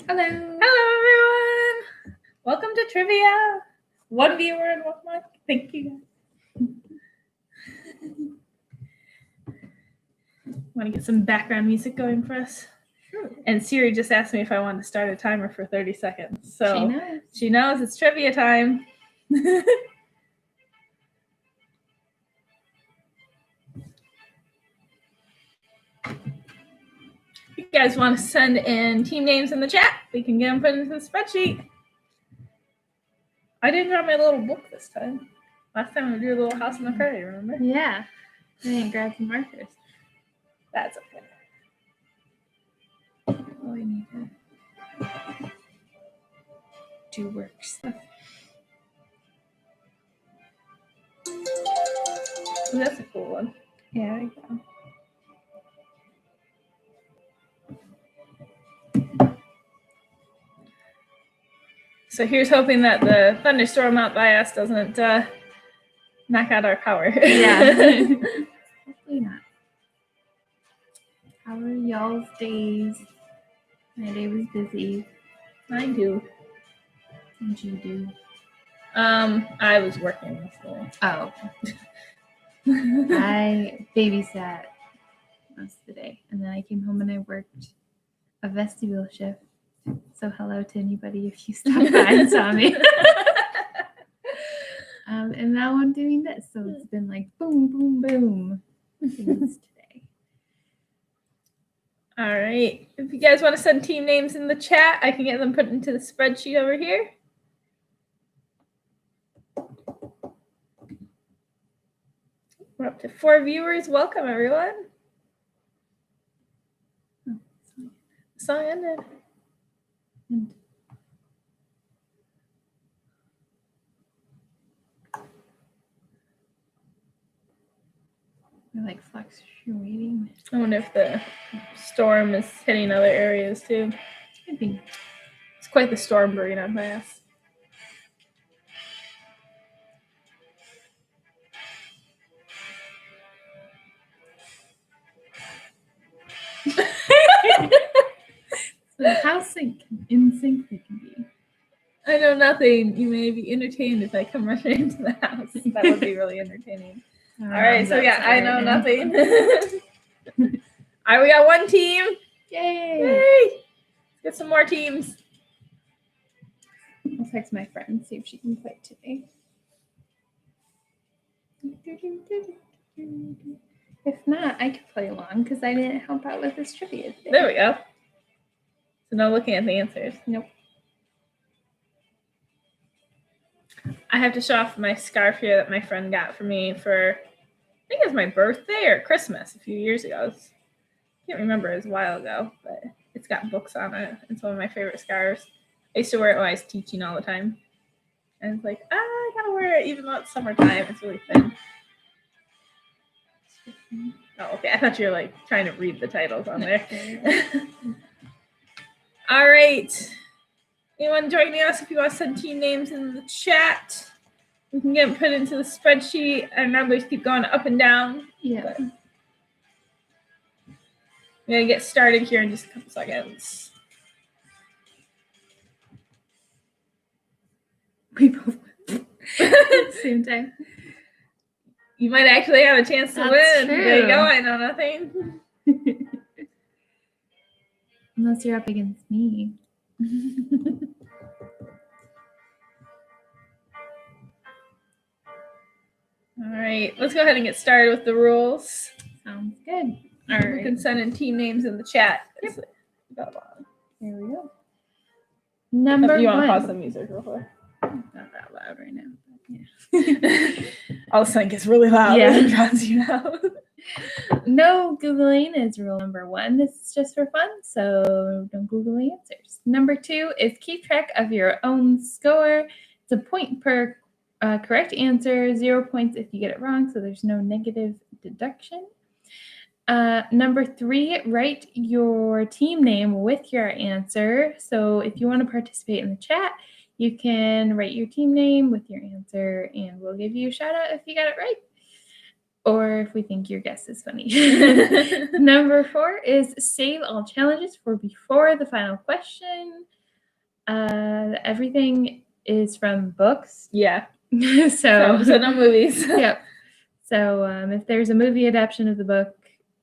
Hello. Hello, everyone. Welcome to Trivia. One viewer and 1 month. Thank you. Want to get some background music going for us? Sure. And Siri just asked me if I want to start a timer for 30 seconds. So She knows it's trivia time. If you guys want to send in team names in the chat, we can get them put into the spreadsheet. I didn't grab my little book this time. Last time we drew a little house on the prairie, remember? Yeah. I didn't grab some markers. That's okay. Oh, I need to do work stuff. Oh, that's a cool one. Yeah, there you go. So here's hoping that the thunderstorm out by us doesn't knock out our power. Yeah. Hopefully not. How are y'all's days? My day was busy. I do. What did you do? I was working this morning. Oh. I babysat most of the day. And then I came home and I worked a vestibule shift. So hello to anybody if you stopped by and saw me. And now I'm doing this. So it's been like boom, boom, boom things today. All right. If you guys want to send team names in the chat, I can get them put into the spreadsheet over here. We're up to 4 viewers. Welcome, everyone. Song ended. I like fluctuating. I wonder if the storm is hitting other areas too. Could be. It's quite the storm brewing on by us. So how in sync they can be. I know nothing. You may be entertained if I come rushing into the house. That would be really entertaining. All right, so yeah, I know nothing. All right, we got 1 team. Yay! Yay! Let's get some more teams. I'll text my friend, see if she can play today. If not, I could play along because I didn't help out with this trivia today. There we go. So no looking at the answers. Nope. I have to show off my scarf here that my friend got for me for, I think it was my birthday or Christmas a few years ago. I can't remember. It was a while ago, but it's got books on it. It's one of my favorite scarves. I used to wear it when I was teaching all the time. And it's like, I gotta wear it even though it's summertime. It's really thin. Oh, okay. I thought you were like trying to read the titles on there. All right. Anyone joining us? If you want to send team names in the chat, we can get them put into the spreadsheet. And numbers keep going up and down. Yeah. We're going to get started here in just a couple seconds. We both went at the same time. You might actually have a chance to win. True. There you go. I know nothing. Unless you're up against me. All right. Let's go ahead and get started with the rules. Sounds good. All right. You can send in team names in the chat. Yep. There we go. Number 1. You want to pause the music real quick? Not that loud right now. Yeah. All of a sudden it gets really loud. Yeah. And drowns you out. No Googling is rule number 1. This is just for fun, so don't Google the answers. Number 2 is keep track of your own score. It's a point per correct answer, 0 points if you get it wrong, so there's no negative deduction. Number 3, write your team name with your answer. So if you want to participate in the chat, you can write your team name with your answer, and we'll give you a shout out if you got it right. Or if we think your guess is funny. Number 4 is save all challenges for before the final question. Everything is from books. Yeah. So no movies. Yep. So if there's a movie adaptation of the book,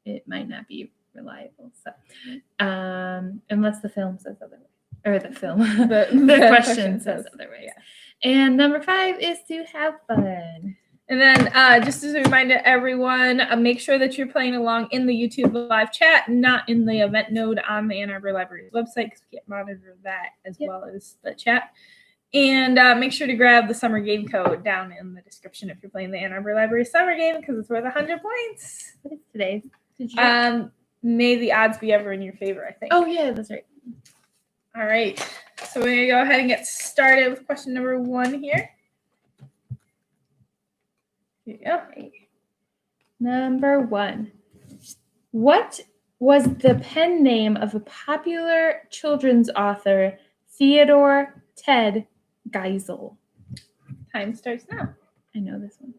it might not be reliable. So unless the film says otherwise, or the film, the question says otherwise. Yeah. And number 5 is to have fun. And then just as a reminder, everyone, make sure that you're playing along in the YouTube live chat, not in the event node on the Ann Arbor Library's website, because we can't monitor that as well as the chat. And make sure to grab the summer game code down in the description if you're playing the Ann Arbor Library summer game, because it's worth 100 points. What is today? May the odds be ever in your favor, I think. Oh, yeah, that's right. All right. So we're going to go ahead and get started with question number 1 here. Here you go. Number 1. What was the pen name of a popular children's author, Theodore Ted Geisel? Time starts now. I know this one.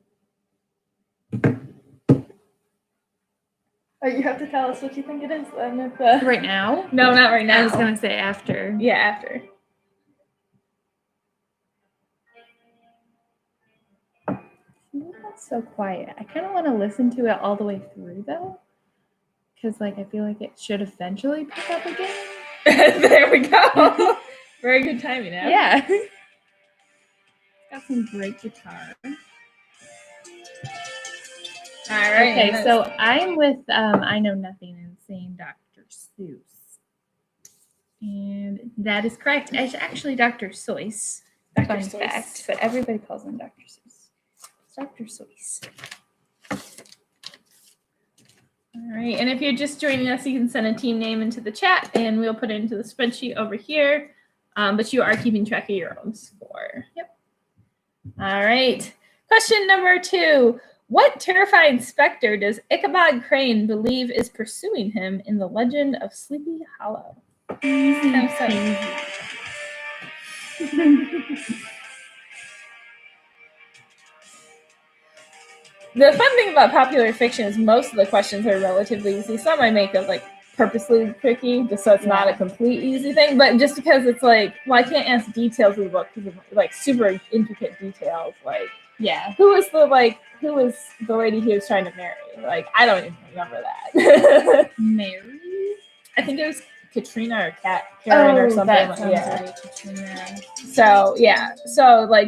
Oh, you have to tell us what you think it is then. Right now? No, not right now. I was going to say after. Yeah, after. That's so quiet. I kind of want to listen to it all the way through, though. Because, I feel like it should eventually pick up again. There we go. Very good timing, Ab. Yeah. Got some great guitar. All right. Okay, so I'm with I Know Nothing and saying Dr. Seuss. And that is correct. It's actually Dr. Seuss. Fun fact, but everybody calls him Dr. Seuss. It's Dr. Seuss. All right, and if you're just joining us, you can send a team name into the chat, and we'll put it into the spreadsheet over here. But you are keeping track of your own score. Yep. All right. Question number 2. What terrifying specter does Ichabod Crane believe is pursuing him in the legend of Sleepy Hollow? The fun thing about popular fiction is most of the questions are relatively easy. Some I make it purposely tricky, just so it's not a complete easy thing. But just because it's I can't ask details of the book because of super intricate details. Who was the lady he was trying to marry? I don't even remember that. Mary? I think it was Katrina or Karen or something. Right, Katrina. So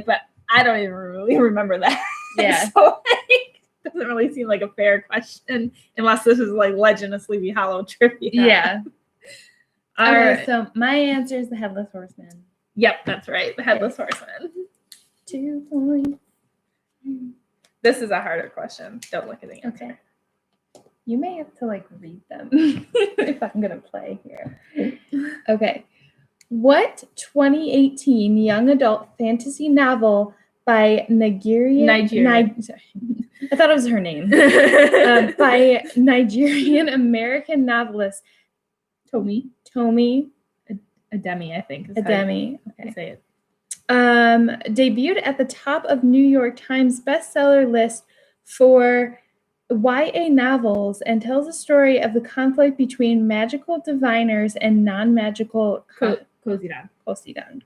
but I don't even really remember that. Yeah. So doesn't really seem like a fair question unless this is Legend of Sleepy Hollow trivia. Yeah. All right. So my answer is the Headless Horseman. Yep, that's right. The Headless Horseman. 2 points. This is a harder question. Don't look at the answer. Okay. You may have to read them if I'm gonna play here. Okay. What 2018 young adult fantasy novel by Nigerian? I thought it was her name. By Nigerian American novelist Tomi Ademi, I think. Ademi. Okay. Say it. Debuted at the top of New York Times bestseller list for YA novels and tells a story of the conflict between magical diviners and non-magical Kozidan. Okay.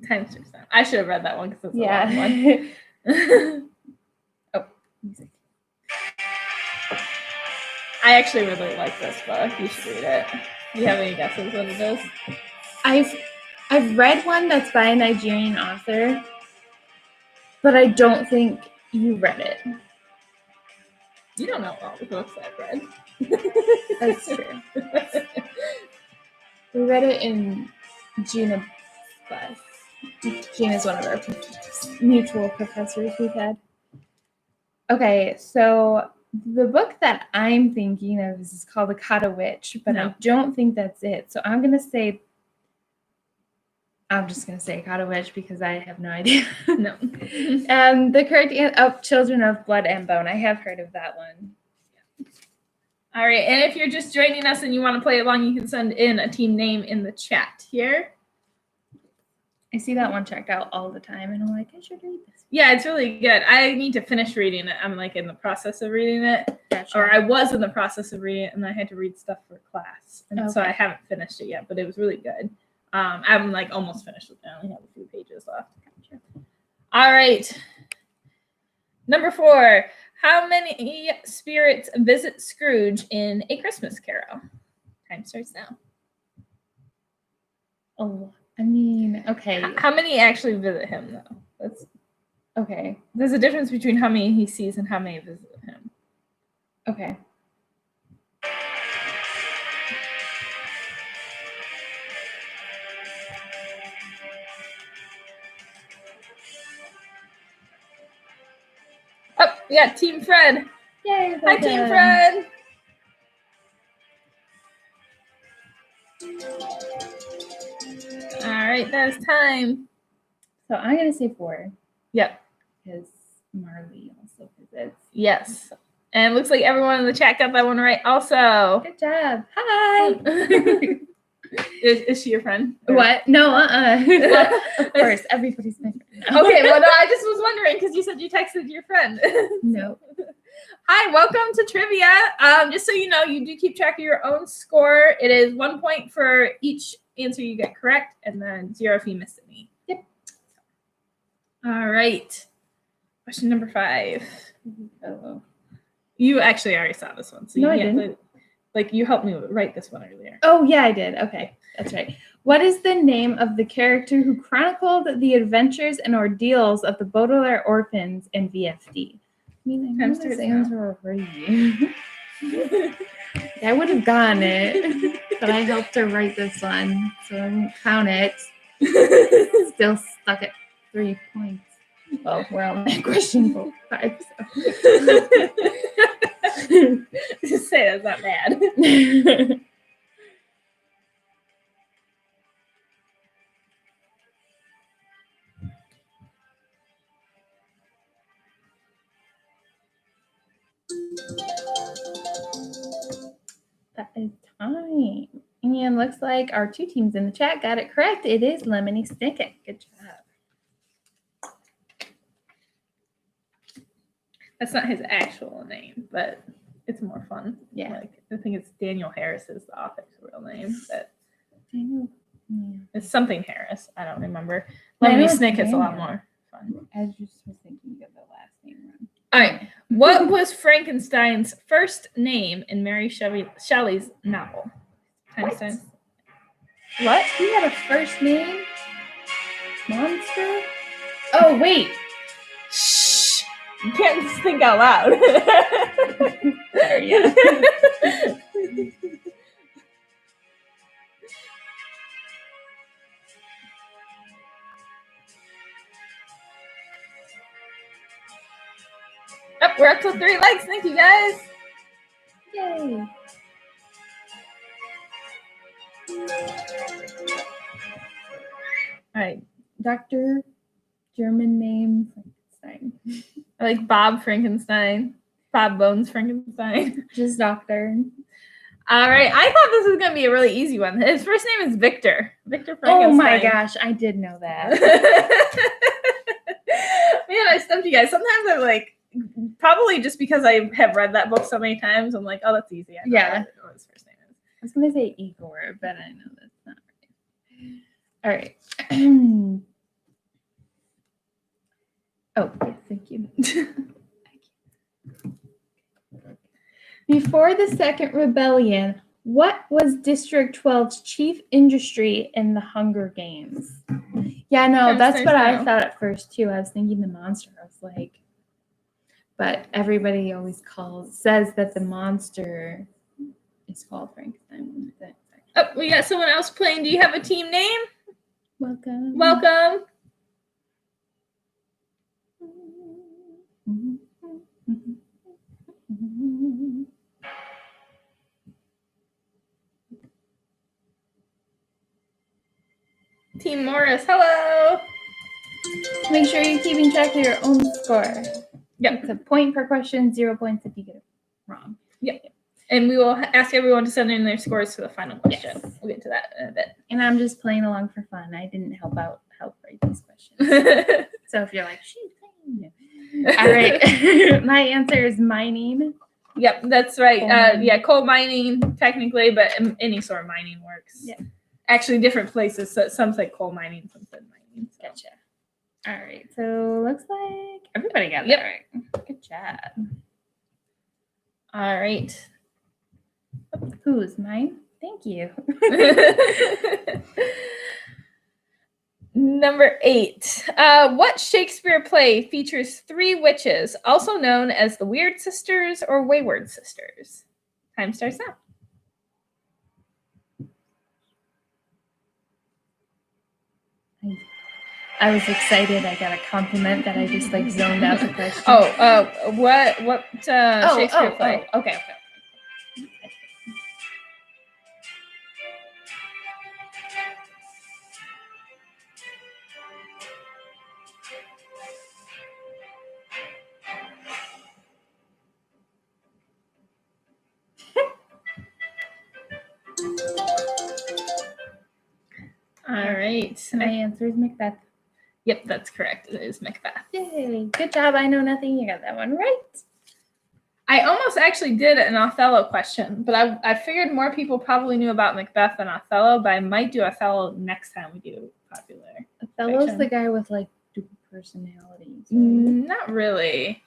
Time starts now. I should have read that one because it's a long one. Oh, music. I actually really like this book. You should read it. Do you have any guesses what it is? I've read one that's by a Nigerian author, but I don't think you read it. You don't know all the books I've read. That's true. We read it in Gina's class. Gina's one of our mutual professors we've had. Okay, so the book that I'm thinking of is called The Kata Witch, but I don't think that's it. So I'm just going to say Kata Witch because I have no idea. No. The correct answer, Children of Blood and Bone. I have heard of that one. All right, and if you're just joining us and you want to play along, you can send in a team name in the chat here. I see that one checked out all the time, and I'm like, I should read this. Yeah, it's really good. I need to finish reading it. I'm like in the process of reading it. Gotcha. Or I was in the process of reading it, and I had to read stuff for class. And so Okay. I haven't finished it yet, but it was really good. I'm like almost finished with it. I only have a few pages left. Gotcha. All right. Number 4. How many spirits visit Scrooge in A Christmas Carol? Time starts now. Oh, I mean, okay. How many actually visit him, though? That's Okay. There's a difference between how many he sees and how many visit him. Okay. Oh, we got Team Fred. Yay! Hi, Team Fred. All right, that is time. So I'm gonna say 4. Yep. Because Marley also visits. Yes. And it looks like everyone in the chat got that one right also. Good job. Hi. Is she your friend? What? No, well, of course, everybody's my friend. Okay, well, no, I just was wondering because you said you texted your friend. No. Hi, welcome to trivia. Just so you know, you do keep track of your own score. It is 1 point for each answer you get correct, and then 0 if you miss any. Yep. All right. Question number 5. Oh. You actually already saw this one, so No, you I get didn't. like you helped me write this one earlier. Oh, yeah, I did. Okay, that's right. What is the name of the character who chronicled the adventures and ordeals of the Baudelaire orphans in VFD? I mean, I know this answer already. I would have gotten it, but I helped her write this one, so I won't count it. Still stuck at 3 points. Well, we're on that question for 5. So. Just say that's not bad. That is time. And looks like our 2 teams in the chat got it correct. It is Lemony Snicket. Good job. That's not his actual name, but it's more fun. Yeah. Like I think it's Daniel Harris is the author's real name, but Daniel. Yeah. it's something Harris. I don't remember. I know Lemony it's Snicket's a lot Daniel. more fun. I just was thinking of the last name wrong. All right. What was Frankenstein's first name in Mary Shelley's novel? What? Time. What? He had a first name? Monster? Oh, wait. Shh. You can't just think out loud. Sorry, yeah. Oh, we're up to 3 likes. Thank you, guys. Yay. All right. Dr. German name Frankenstein. I like Bob Frankenstein. Bob Bones Frankenstein. Just doctor. All right. I thought this was going to be a really easy one. His first name is Victor. Victor Frankenstein. Oh my gosh, I did know that. Man, I stumped you guys. Sometimes I'm like, probably just because I have read that book so many times, I'm like, oh, that's easy. I know Yeah. what his first name is. I was going to say Igor, but I know that's not right. All right. Oh, yes, thank you. Before the Second Rebellion, what was District 12's chief industry in the Hunger Games? Yeah, no, that's what I thought at first, too. I was thinking the monster. I was like, but everybody always says that the monster is called Frankenstein. Oh, we got someone else playing. Do you have a team name? Welcome. Welcome. Team Morris, hello. Make sure you're keeping track of your own score. Yep. It's a point per question, 0 points if you get it wrong. Yep. And we will ask everyone to send in their scores to the final question. Yes. We'll get to that in a bit. And I'm just playing along for fun. I didn't help help write these questions. So if you're like, she's playing. All right. My answer is mining. Yep, that's right. Coal mining. Yeah, coal mining technically, but any sort of mining works. Yeah. Actually, different places. So some say coal mining, some said mining. So. Gotcha. All right. So looks like everybody got that right. Good job. All right. Who's mine? Thank you. Number 8. What Shakespeare play features 3 witches, also known as the Weird Sisters or Wayward Sisters? Time starts now. I was excited. I got a compliment that I just like zoned out the question. What Shakespeare play? Okay. All right. My answer is Macbeth. Yep, that's correct. It is Macbeth. Yay. Good job. I know nothing. You got that one right. I almost actually did an Othello question, but I figured more people probably knew about Macbeth than Othello, but I might do Othello next time we do popular. Othello's fiction. the guy with like dual personalities. Right? Not really.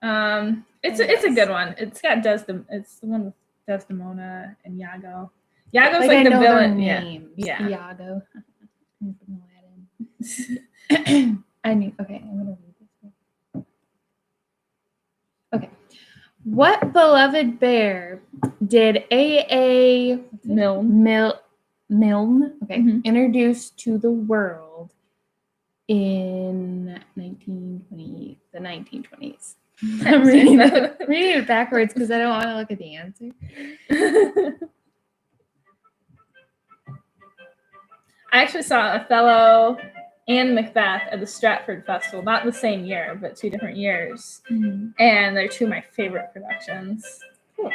It's a good one. It's got it's the one with Desdemona and Iago. Iago's like the villain. Yeah. Iago. I'm from Aladdin. I knew. Okay, I'm gonna read this one. Okay. What beloved bear did A. Milne introduce to the world in the 1920s? I'm reading it backwards because I don't want to look at the answer. I actually saw Othello and Macbeth at the Stratford Festival, not the same year, but 2 different years. Mm-hmm. And they're 2 of my favorite productions. Cool.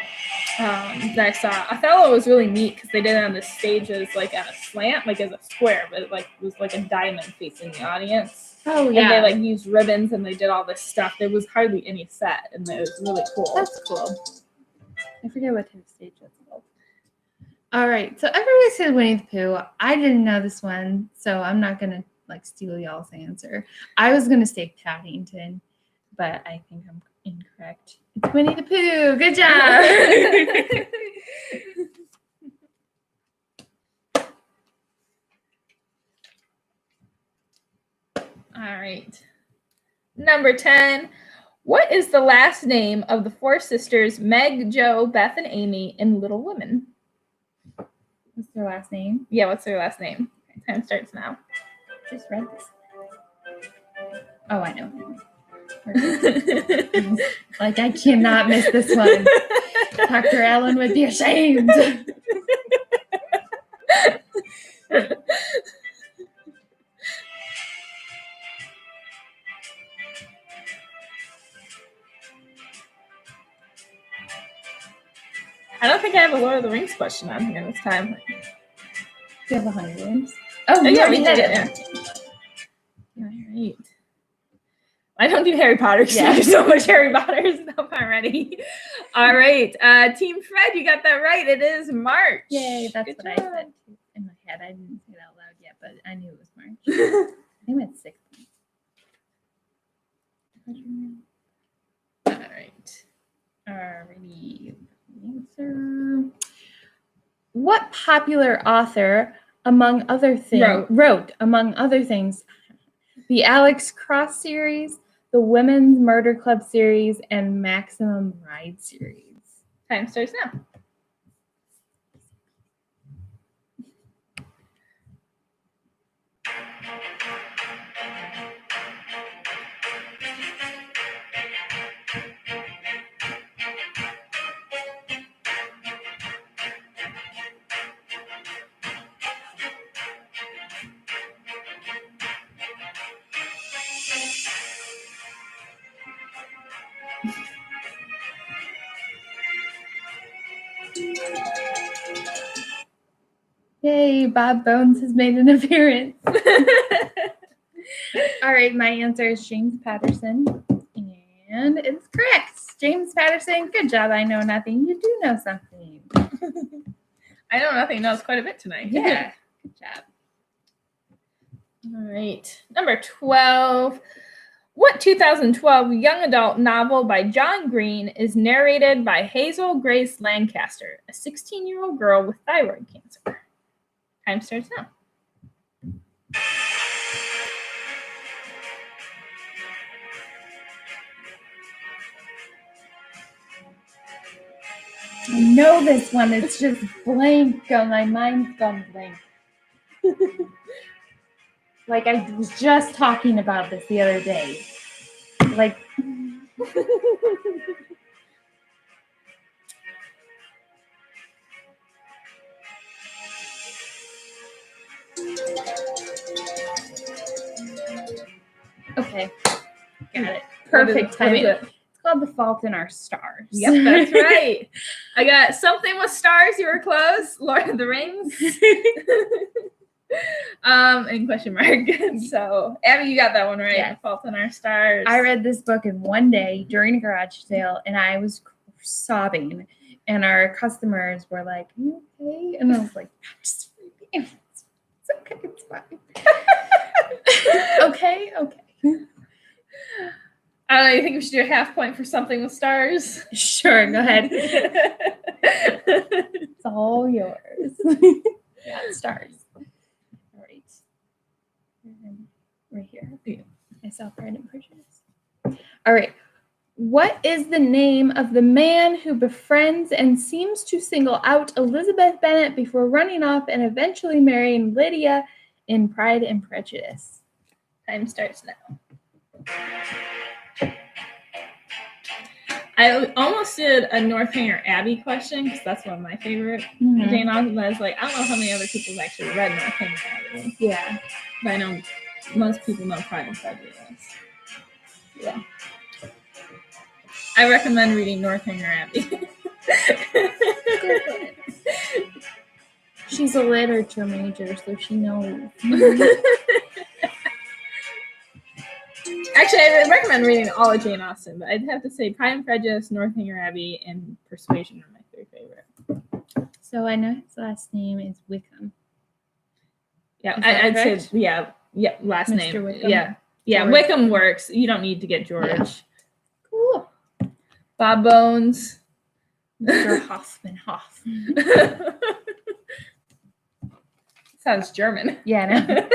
That I saw. Othello was really neat because they did it on the stages like at a slant, like as a square, but it was like a diamond facing the audience. Oh yeah. And they like used ribbons and they did all this stuff. There was hardly any set, and it was really cool. That's cool. I forget what type of stage that's called. All right, so everybody said Winnie the Pooh. I didn't know this one, so I'm not gonna like steal y'all's answer. I was gonna say Paddington, but I think I'm incorrect. It's Winnie the Pooh. Good job. All right. Number 10. What is the last name of the 4 sisters, Meg, Jo, Beth, and Amy, in Little Women? What's their last name? Yeah, what's their last name? Time starts now. Just read this. Oh, I know. Like, I cannot miss this one. Dr. Allen would be ashamed. I don't think I have a Lord of the Rings question on here this time. You have 100 rings? Oh, yeah, we did it. Yeah. All right. I don't do Harry Potter because there's so much Harry Potter stuff already. All right. Team Fred, you got that right. It is March. Yay, that's what I said in my head. I didn't say it out loud yet, but I knew it was March. I think it's 6 points. All right. Alrighty. Answer. What popular author, among other things, wrote, among other things, the Alex Cross series, the Women's Murder Club series, and Maximum Ride series? Time starts now. Yay, Bob Bones has made an appearance. All right, my answer is James Patterson. And it's correct. James Patterson, good job. I know nothing. You do know something. I know nothing knows quite a bit tonight. Yeah, good job. All right. Number 12. What 2012 young adult novel by John Green is narrated by Hazel Grace Lancaster, a 16-year-old girl with thyroid cancer? Time starts now. I know this one. It's just blank. My mind's gone blank. Like I was just talking about this the other day. Like okay. Got it. Perfect timing. It's called The Fault in Our Stars. Yep, that's right. I got something with stars. You were close. Lord of the Rings. And question mark. So, Abbie, you got that one right. Yes. The Fault in Our Stars. I read this book in one day during a garage sale, and I was sobbing. And our customers were like, "You okay?" And I was like, "I'm just reading. It's okay. It's fine." Okay. I don't know. You think we should do a half point for something with stars? Sure. Go ahead. It's all yours. Yeah, stars. All right. Right here. Yeah. I saw Pride and Prejudice. All right. What is the name of the man who befriends and seems to single out Elizabeth Bennet before running off and eventually marrying Lydia in Pride and Prejudice? Time starts now. I almost did a Northanger Abbey question because that's one of my favorite Jane Austen. I was like, I don't know how many other people have actually read Northanger Abbey. Yeah. But I know most people know Pride and Prejudice. Yeah. I recommend reading Northanger Abbey. She's a literature major, so she knows. Actually, I recommend reading all of Jane Austen, but I'd have to say Pride and Prejudice, Northanger Abbey, and Persuasion are my three favorite. So I know his last name is Wickham. Yeah, I'd say last Mr. name. Wickham. Yeah, George. Wickham works. You don't need to get George. Yeah. Cool. Bob Bones. Mr. Hoffman. Sounds German. Yeah, no.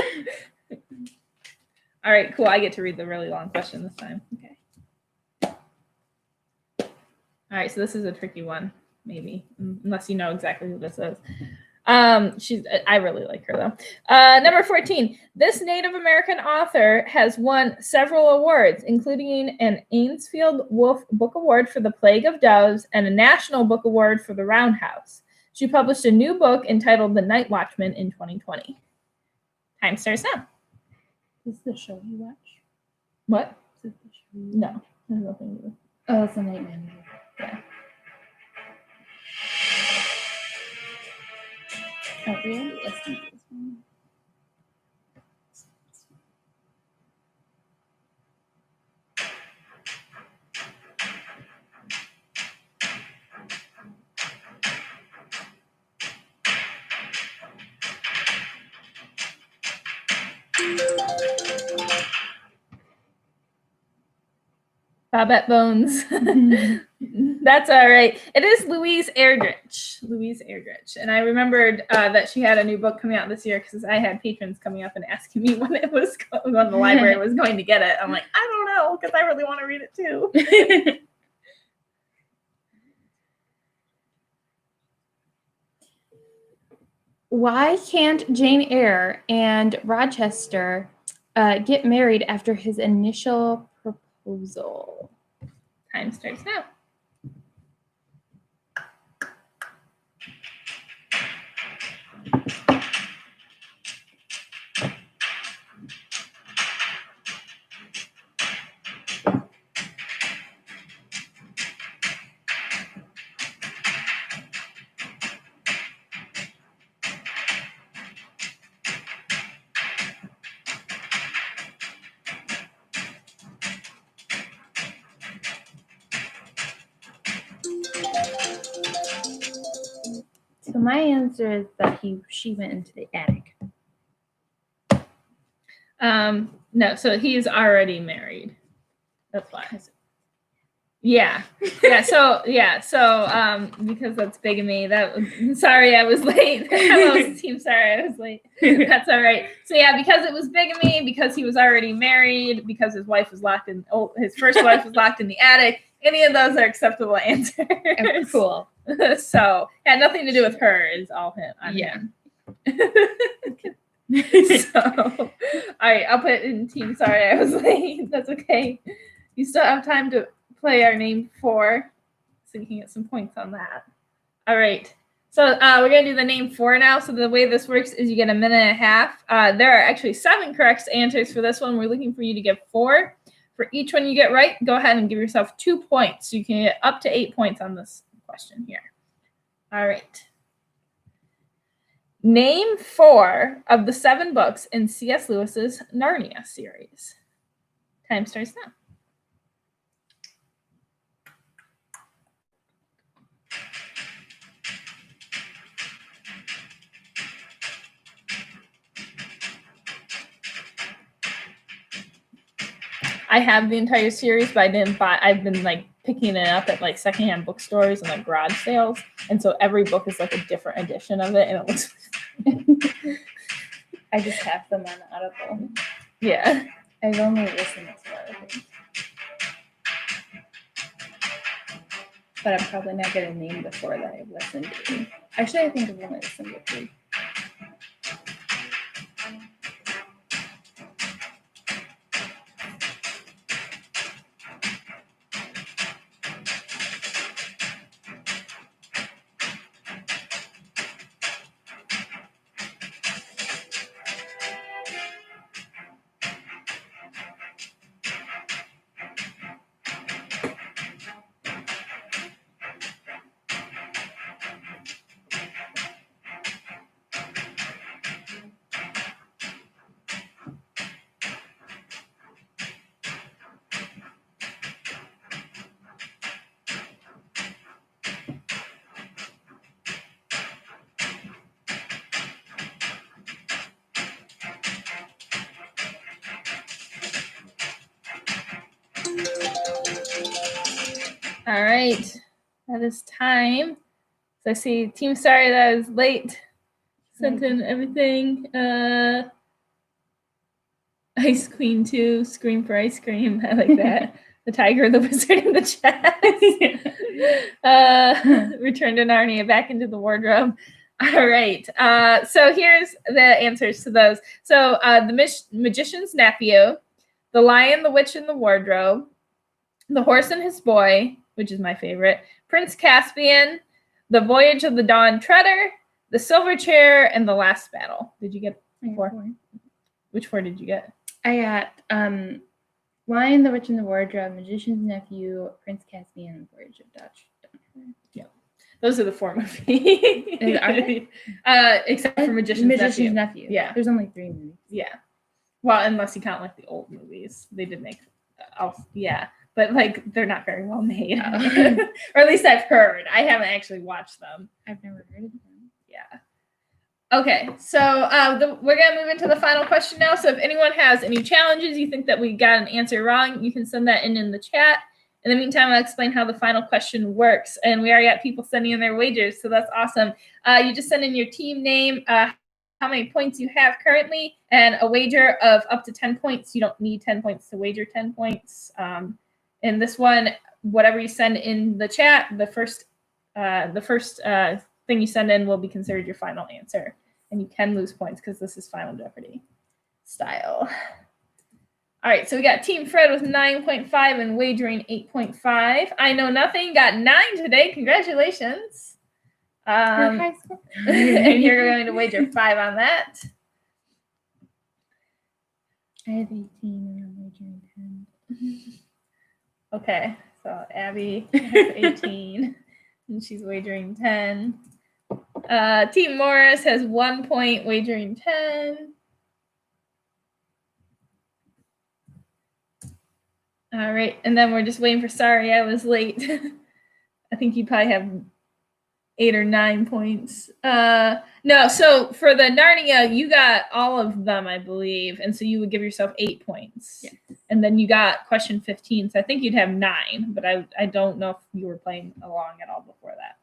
All right, cool. I get to read the really long question this time. Okay. All right, so this is a tricky one, maybe, unless you know exactly who this is. I really like her though. Number 14. This Native American author has won several awards, including an Ainsfield Wolf Book Award for The Plague of Doves and a National Book Award for The Roundhouse. She published a new book entitled The Night Watchman in 2020. Time starts now. Is this the show you watch? What? Is this the show you No, there's nothing to do. Oh, it's a Night Manager. Yeah. Oh, we already listened to this one. Babette Bones. That's all right. It is Louise Erdrich. And I remembered that she had a new book coming out this year because I had patrons coming up and asking me when it was when the library was going to get it. I'm like, I don't know because I really want to read it too. Why can't Jane Eyre and Rochester get married after his initial proposal? Time starts now. So my answer is that she went into the attic. No, so he's already married. That's why. Yeah. So because that's bigamy. Sorry I was late. I was team sorry I was late. That's all right. So yeah, because it was bigamy, because he was already married, because his wife was locked in his first wife was locked in the attic. Any of those are acceptable answers. Oh, cool. So had nothing to do with her. Is all him. Him. So, all right, I'll put in team sorry I was late. That's okay. You still have time to play our name 4, so you can get some points on that. All right. So we're going to do the name 4 now. So the way this works is you get a minute and a half. There are actually 7 correct answers for this one. We're looking for you to get 4. For each one you get right, go ahead and give yourself 2 points. So you can get up to 8 points on this question here. All right. Name 4 of the 7 books in C.S. Lewis's Narnia series. Time starts now. I have the entire series, but I didn't buy. I've been like picking it up at like secondhand bookstores and like garage sales, and so every book is like a different edition of it, and it looks. I just have them on Audible. Yeah, I've only listened to other things, but I'm probably not going to name the 4 that I've listened to. Actually, I think I've only listened to 3. All right, that is time. So I see team sorry that I was late. Sent in everything. Ice Queen 2, Scream for Ice Cream. I like that. The Tiger, the Wizard, and the Chest. Return to Narnia, back into the wardrobe. All right. So here's the answers to those. So the Magician's Nephew, The Lion, the Witch, and the Wardrobe, The Horse and His Boy, which is my favorite, Prince Caspian, The Voyage of the Dawn Treader, The Silver Chair, and The Last Battle. Did you get 4? Which 4 did you get? I got Lion, the Witch, and the Wardrobe, Magician's Nephew, Prince Caspian, and Voyage of Dutch. Yeah, those are the 4 movies. Are they? Except for Magician's Nephew. Yeah, there's only 3 movies. Yeah, well, unless you count like the old movies, they did make. Yeah, but like they're not very well made, or at least I've heard. I haven't actually watched them. I've never heard of them. Yeah. Okay, so we're going to move into the final question now. So if anyone has any challenges, you think that we got an answer wrong, you can send that in the chat. In the meantime, I'll explain how the final question works. And we already got people sending in their wagers, so that's awesome. You just send in your team name, how many points you have currently, and a wager of up to 10 points. You don't need 10 points to wager 10 points. In this one, whatever you send in the chat, the first thing you send in will be considered your final answer. And you can lose points because this is Final Jeopardy style. All right, so we got Team Fred with 9.5 and wagering 8.5. I Know Nothing got 9 today. Congratulations. And you're going to wager 5 on that. I have 18 and I'm wagering 10. Okay, so Abby has 18 and she's wagering 10. Team Morris has 1 point, wagering 10. All right, and then we're just waiting for sorry I was late. I think you probably have 8 or 9 points. No, so for the Narnia, you got all of them, I believe. And so you would give yourself 8 points. Yes. And then you got question 15. So I think you'd have 9, but I don't know if you were playing along at all before that.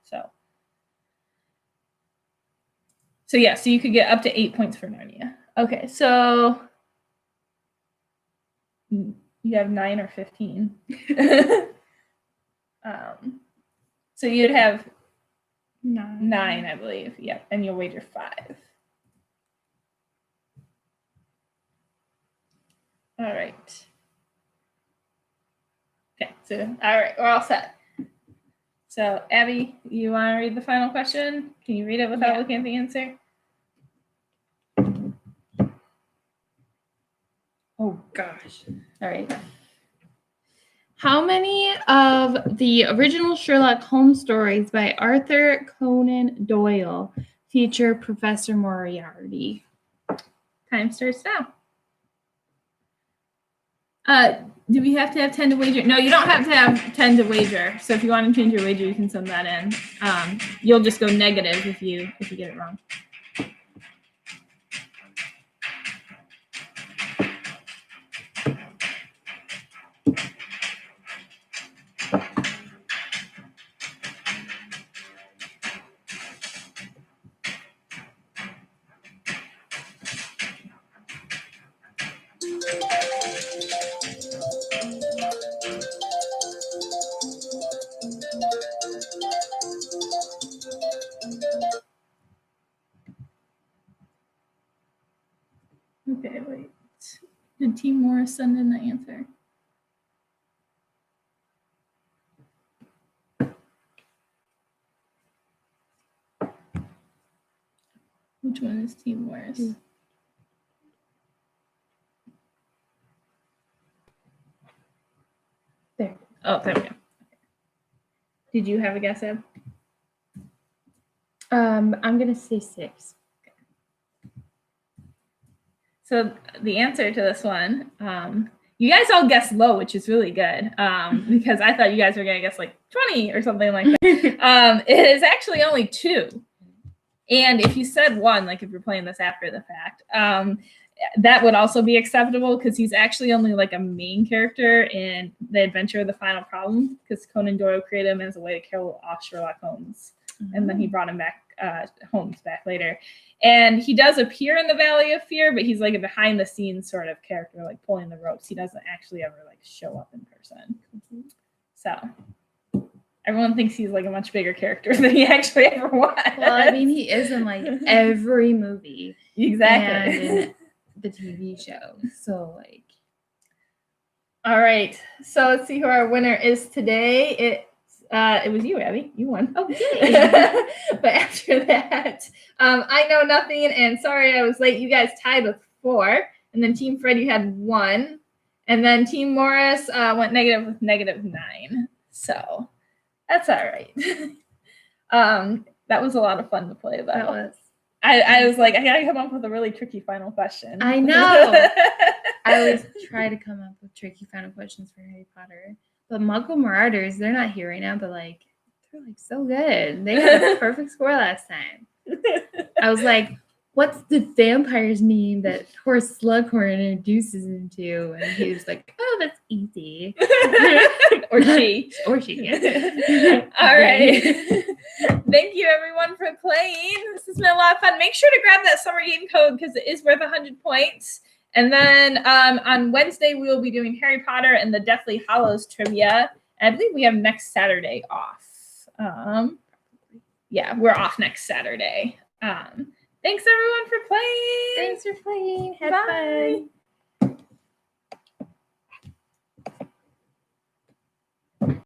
So yeah, so you could get up to 8 points for Narnia. Okay, so you have 9 or 15. So you'd have 9, I believe. Yep, and you'll wager 5. All right. Okay, so all right, we're all set. So Abby, you want to read the final question? Can you read it without looking at the answer? Oh gosh. All right. How many of the original Sherlock Holmes stories by Arthur Conan Doyle feature Professor Moriarty? Time starts now. Do we have to have 10 to wager? No, you don't have to have 10 to wager. So if you want to change your wager, you can send that in. You'll just go negative if you get it wrong. Okay, wait. Did Team Morris send in the answer? Which one is Team Morris? There. Oh, there we go. Did you have a guess, Eb? I'm gonna say 6. So the answer to this one, you guys all guessed low, which is really good, because I thought you guys were gonna guess like 20 or something like that. It is actually only 2. And if you said 1, like if you're playing this after the fact, that would also be acceptable because he's actually only like a main character in The Adventure of the Final Problem because Conan Doyle created him as a way to kill off Sherlock Holmes. And then he brought him back, Holmes back later. And he does appear in the Valley of Fear, but he's like a behind the scenes sort of character, like pulling the ropes. He doesn't actually ever like show up in person. So everyone thinks he's like a much bigger character than he actually ever was. Well, I mean, he is in like every movie. Exactly. And in the TV show. So like. All right. So let's see who our winner is today. It was you, Abby. You won. Oh, yay. But after that, I know nothing, and sorry I was late. You guys tied with 4, and then Team Fred, you had 1, and then Team Morris went negative with -9. So that's all right. That was a lot of fun to play, though. That was. I was like, I gotta come up with a really tricky final question. I know. I always try to come up with tricky final questions for Harry Potter. But Muggle Marauders, they're not here right now, but like they're like so good. They got a perfect score last time. I was like, what's the vampire's name that Horse Slughorn introduces him to? And he was like, oh, that's easy. Or she. Yeah. All right. Thank you, everyone, for playing. This has been a lot of fun. Make sure to grab that summer game code because it is worth 100 points. And then on Wednesday, we will be doing Harry Potter and the Deathly Hallows trivia. And I believe we have next Saturday off. Yeah, we're off next Saturday. Thanks, everyone, for playing. Thanks for playing. Have fun.